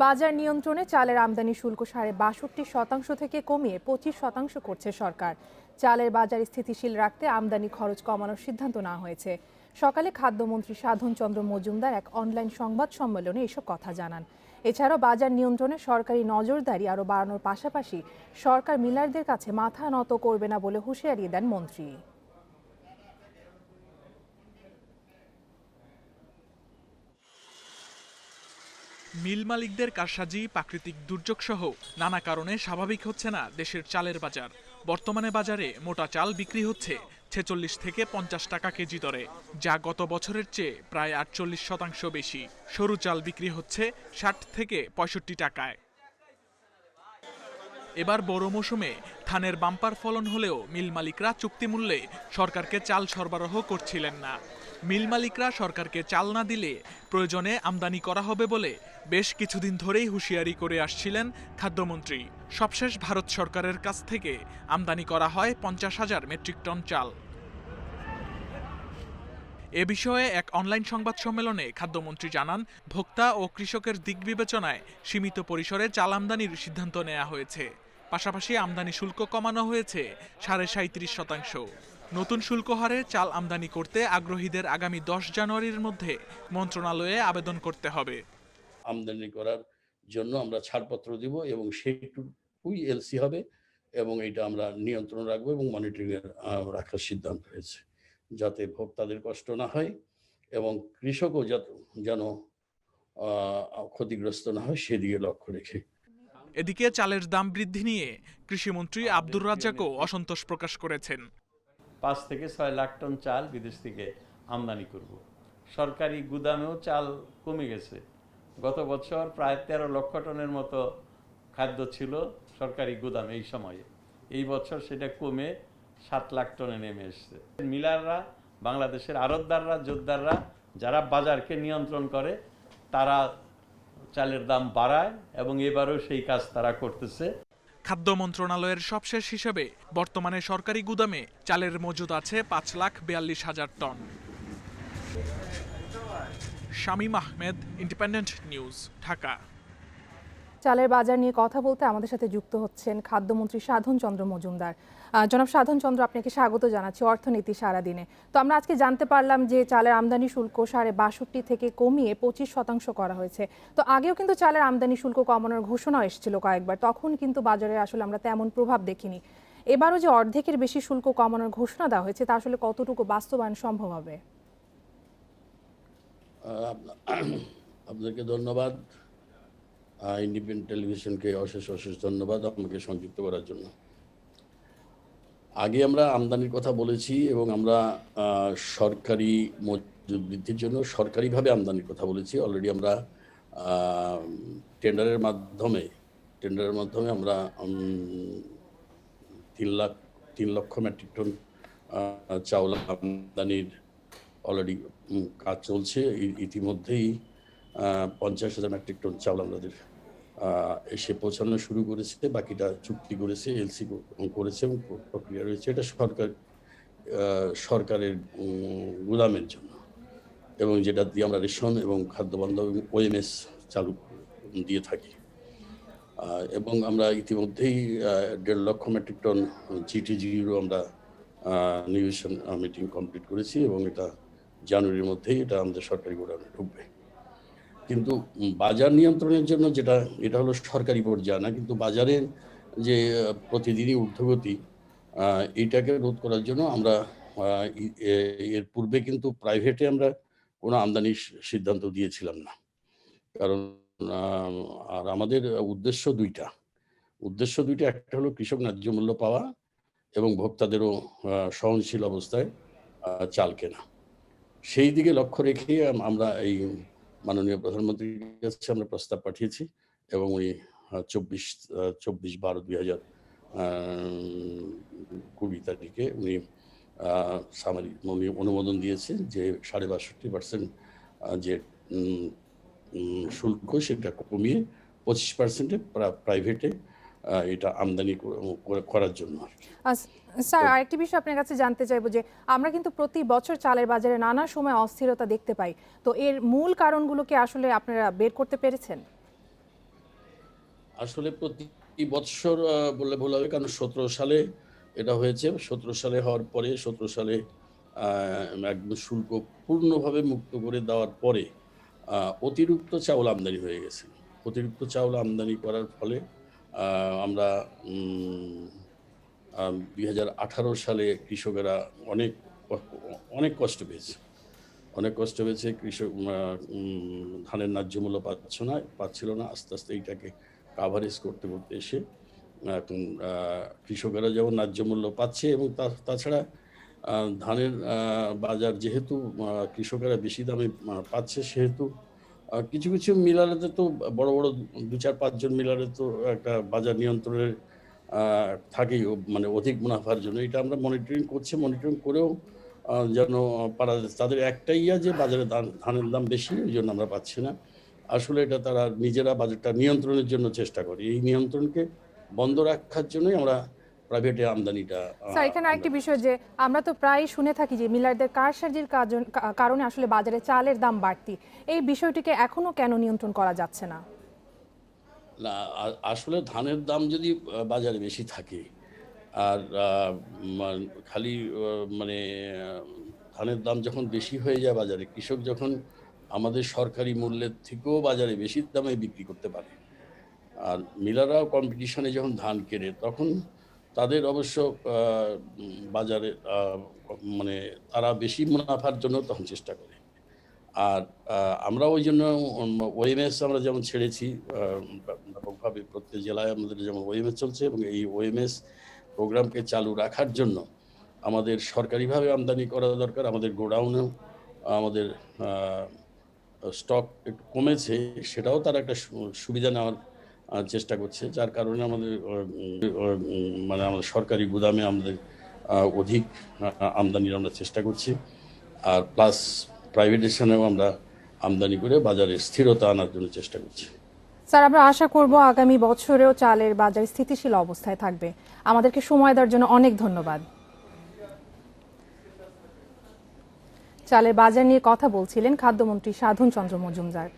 বাজার নিয়ন্ত্রণে চালের আমদানি শুল্ক ৬২% থেকে কমিয়ে ২৫% করছে সরকার। চালের বাজার স্থিতিশীল রাখতে আমদানি খরচ কমানোর সিদ্ধান্ত নেওয়া হয়েছে। সকালে খাদ্যমন্ত্রী সাধন চন্দ্র মজুমদার এক অনলাইন সংবাদ সম্মেলনে এসব কথা জানান। এছাড়াও বাজার নিয়ন্ত্রণে সরকারি নজরদারি আরও বাড়ানোর পাশাপাশি সরকার মিলারদের কাছে মাথা নত করবে না বলে হুঁশিয়ারি দেন মন্ত্রী। মিল মালিকদের কারসাজি, প্রাকৃতিক দুর্যোগ সহ নানা কারণে স্বাভাবিক হচ্ছে না দেশের চালের বাজার। বর্তমানে বাজারে মোটা চাল বিক্রি হচ্ছে ৪৬ থেকে ৫০ টাকা কেজি দরে, যা গত বছরের চেয়ে প্রায় ৪৮% বেশি। সরু চাল বিক্রি হচ্ছে ৬০ থেকে ৬৫ টাকায়। এবার বড় মৌসুমে ধানের বাম্পার ফলন হলেও মিল মালিকরা চুক্তি মূল্যে সরকারকে চাল সরবরাহ করছিলেন না। মিল মালিকরা সরকারকে চাল না দিলে প্রয়োজনে আমদানি করা হবে বলে বেশ কিছুদিন ধরেই হুঁশিয়ারি করে আসছিলেন খাদ্যমন্ত্রী। সবশেষ ভারত সরকারের কাছ থেকে আমদানি করা হয় ৫০,০০০ মেট্রিক টন চাল। এ বিষয়ে এক অনলাইন সংবাদ সম্মেলনে খাদ্যমন্ত্রী জানান, ভোক্তা ও কৃষকের দিক বিবেচনায় সীমিত পরিসরে চাল আমদানির সিদ্ধান্ত নেওয়া হয়েছে। পাশাপাশি আমদানি শুল্ক কমানো হয়েছে ৩৭.৫%। নতুন শুল্ক হারে চাল আমদানি করতে আগ্রহীদের আগামী ১০ জানুয়ারির মধ্যে মন্ত্রণালয়ে আবেদন করতে হবে। আমদানি করার জন্য আমরা ছাড়পত্র দিব এবং সেইটুকুই এলসি হবে এবং এটা আমরা নিয়ন্ত্রণ রাখবো এবং মনিটরিং রাখার সিদ্ধান্ত হয়েছে, যাতে ভোক্তাদের কষ্ট না হয় এবং কৃষকও যেন ক্ষতিগ্রস্ত না হয় সেদিকে লক্ষ্য রেখে। এদিকে চালের দাম বৃদ্ধি নিয়ে কৃষিমন্ত্রী আব্দুর রাজ্জাকও অসন্তোষ প্রকাশ করেছেন। ৫ থেকে ৬ লাখ টন চাল বিদেশ থেকে আমদানি করব। সরকারি গুদামেও চাল কমে গেছে। গত বছর প্রায় ১৩ লক্ষ টনের মতো খাদ্য ছিল সরকারি গুদামে এই সময়ে। এই বছর সেটা কমে ৭ লাখ টনে নেমে এসছে। মিলাররা, বাংলাদেশের আড়তদাররা, জোতদাররা যারা বাজারকে নিয়ন্ত্রণ করে তারা চালের দাম বাড়ায় এবং এবারও সেই কাজ তারা করতেছে। খাদ্য মন্ত্রণালয়ের সবশেষ হিসেবে বর্তমানে সরকারি গুদামে চালের মজুদ আছে ৫,৪২,০০০ টন। Shamim Ahmed, Independent News, Dhaka. চালের বাজার নিয়ে কথা বলতে আমাদের সাথে যুক্ত হচ্ছেন খাদ্যমন্ত্রী সাধন চন্দ্র মজুমদার। জনাব সাধন চন্দ্র, আপনাকে স্বাগত জানাচ্ছি অর্থনীতি সারাদিনে। তো আমরা আজকে জানতে পারলাম যে চালের আমদানি শুল্ক ৬২% থেকে কমিয়ে ২৫% করা হয়েছে। তো আগেও কিন্তু চালের আমদানি শুল্ক কমানোর ঘোষণা এসেছিল কয়েকবার, তখন কিন্তু বাজারে আসলে আমরা তেমন প্রভাব দেখিনি। এবারও যে অর্ধেকের বেশি শুল্ক কমানোর ঘোষণা দেওয়া হয়েছে তা আসলে কতটুকু বাস্তবায়ন সম্ভব হবে? আপনাকে ধন্যবাদ, ইন্ডিপেন্ডেন্ট টেলিভিশনকে অশেষ ধন্যবাদ আমাকে সংযুক্ত করার জন্য। আগে আমরা আমদানির কথা বলেছি এবং আমরা সরকারি মজুদ বৃদ্ধির জন্য সরকারিভাবে আমদানির কথা বলেছি। অলরেডি আমরা টেন্ডারের মাধ্যমে আমরা ৩ লক্ষ মেট্রিক টন চাউল আমদানির অলরেডি কাজ চলছে। ইতিমধ্যেই ৫০,০০০ মেট্রিক টন চাউল আমাদের এসে পৌঁছানো শুরু করেছে। বাকিটা চুক্তি করেছে, এলসি করেছে এবং প্রক্রিয়া রয়েছে। এটা সরকারের গুদামের জন্য এবং যেটা দিয়ে আমরা রেশন এবং খাদ্য বান্ধব ওএমএস চালু দিয়ে থাকি। এবং আমরা ইতিমধ্যেই ১.৫ লক্ষ মেট্রিক টন জিটিজিরও আমরা নিউশন মিটিং কমপ্লিট করেছি এবং এটা জানুয়ারির মধ্যেই এটা আমাদের সরকারি গোডাউনে ঢুকবে। কিন্তু বাজার নিয়ন্ত্রণের জন্য এটা হলো সরকারি পর্যায়ে না, কিন্তু বাজারের যে প্রতিদিনই ঊর্ধ্বগতি এইটাকে রোধ করার জন্য আমরা এর পূর্বে কিন্তু প্রাইভেটে আমরা কোনো আমদানির সিদ্ধান্ত দিয়েছিলাম না। কারণ আর আমাদের উদ্দেশ্য দুইটা। একটা হলো কৃষক ন্যায্য মূল্য পাওয়া এবং ভোক্তাদেরও সহনশীল অবস্থায় চাল কেনা। সেই দিকে লক্ষ্য রেখে আমরা এই মাননীয় প্রধানমন্ত্রীর কাছে আমরা প্রস্তাব পাঠিয়েছি এবং উনি ২৪/১২/২০২০ তারিখে উনি অনুমোদন দিয়েছে যে ৬২% যে শুল্ক সেটা কমিয়ে ২৫% প্রাইভেটে এটা আমদানি করার জন্য। স্যার, আরেকটি বিষয় আপনার কাছে জানতে চাইবো যে আমরা কিন্তু প্রতি বছর চালের বাজারে নানা সময় অস্থিরতা দেখতে পাই। তো এর মূল কারণগুলোকে আসলে আপনারা বের করতে পেরেছেন? আসলে প্রতি বৎসর বললে ভুল হবে, কারণ 17 সালে এটা হয়েছে। 17 সালে হওয়ার পরে 17 সালে একদম শুল্ক পূর্ণভাবে মুক্ত করে দেওয়ার পরে অতিরিক্ত চাউল আমদানি হয়ে গেছে। অতিরিক্ত চাউল আমদানি করার ফলে আমরা 2018 সালে কৃষকেরা অনেক অনেক কষ্ট পেয়েছে। অনেক কষ্ট পেয়েছে। কৃষক ধানের ন্যায্য মূল্য পাচ্ছিল না। আস্তে আস্তে এইটাকে কাভারেজ করতে করতে এসে এখন কৃষকেরা যেমন ন্যায্য মূল্য পাচ্ছে, এবং তাছাড়া ধানের বাজার যেহেতু কৃষকেরা বেশি দামে পাচ্ছে, সেহেতু কিছু কিছু মিলারেতে তো বড় বড় 2-4-5 জন মিলারে তো একটা বাজার নিয়ন্ত্রণের থাকেই, মানে অধিক মুনাফার জন্য। এটা আমরা মনিটরিং করছি। মনিটরিং করেও যেন পারা যায়। তাদের একটাই যে বাজারে ধানের দাম বেশি, ওই জন্য আমরা পাচ্ছি না। আসলে এটা তারা নিজেরা বাজারটা নিয়ন্ত্রণের জন্য চেষ্টা করে। এই নিয়ন্ত্রণকে বন্ধ রাখার জন্যই আমরা প্রাইভেটে আমদানিটা। স্যার, এখানে আরেকটি বিষয় যে আমরা তো প্রায় শুনে থাকি যে মিলারদের কারসাজির কারণে আসলে বাজারে চালের দাম বাড়তি। এই বিষয়টিকে এখনো কেন নিয়ন্ত্রণ করা যাচ্ছে না? না, আসলে ধানের দাম যদি বাজারে বেশি থাকে, আর খালি মানে ধানের দাম যখন বেশি হয়ে যায় বাজারে, কৃষক যখন আমাদের সরকারি মূল্যের থেকেও বাজারে বেশি দামে বিক্রি করতে পারে, আর মিলাররাও কম্পিটিশনে যখন ধান কেনে, তখন তাদের অবশ্য বাজারে মানে তারা বেশি মুনাফার জন্য তখন চেষ্টা করে। আর আমরা ওই জন্য ওএমএস আমরা যেমন ছেড়েছি ব্যাপকভাবে, প্রত্যেক জেলায় আমাদের যেমন ওএমএস চলছে, এবং এই ওএমএস প্রোগ্রামকে চালু রাখার জন্য আমাদের সরকারিভাবে আমদানি করা দরকার। আমাদের গোডাউনেও আমাদের স্টক একটু কমেছে, সেটাও তারা একটা সুবিধা নেওয়ার চেষ্টা করছে, যার কারণে আমাদের মানে আমাদের সরকারি গুদামে আমাদের অধিক আমদানির আমরা চেষ্টা করছি। আর প্লাস প্রাইভেটেশনেও আমরা আমদানি করে বাজারে স্থিরতা আনার জন্য চেষ্টা করছি। স্যার, আমরা আশা করব আগামী বছরেও চালের বাজার স্থিতিশীল অবস্থায় থাকবে। আমাদেরকে সময় দেওয়ার জন্য অনেক ধন্যবাদ। চালের বাজার নিয়ে কথা বলছিলেন খাদ্যমন্ত্রী সাধন চন্দ্র মজুমদার।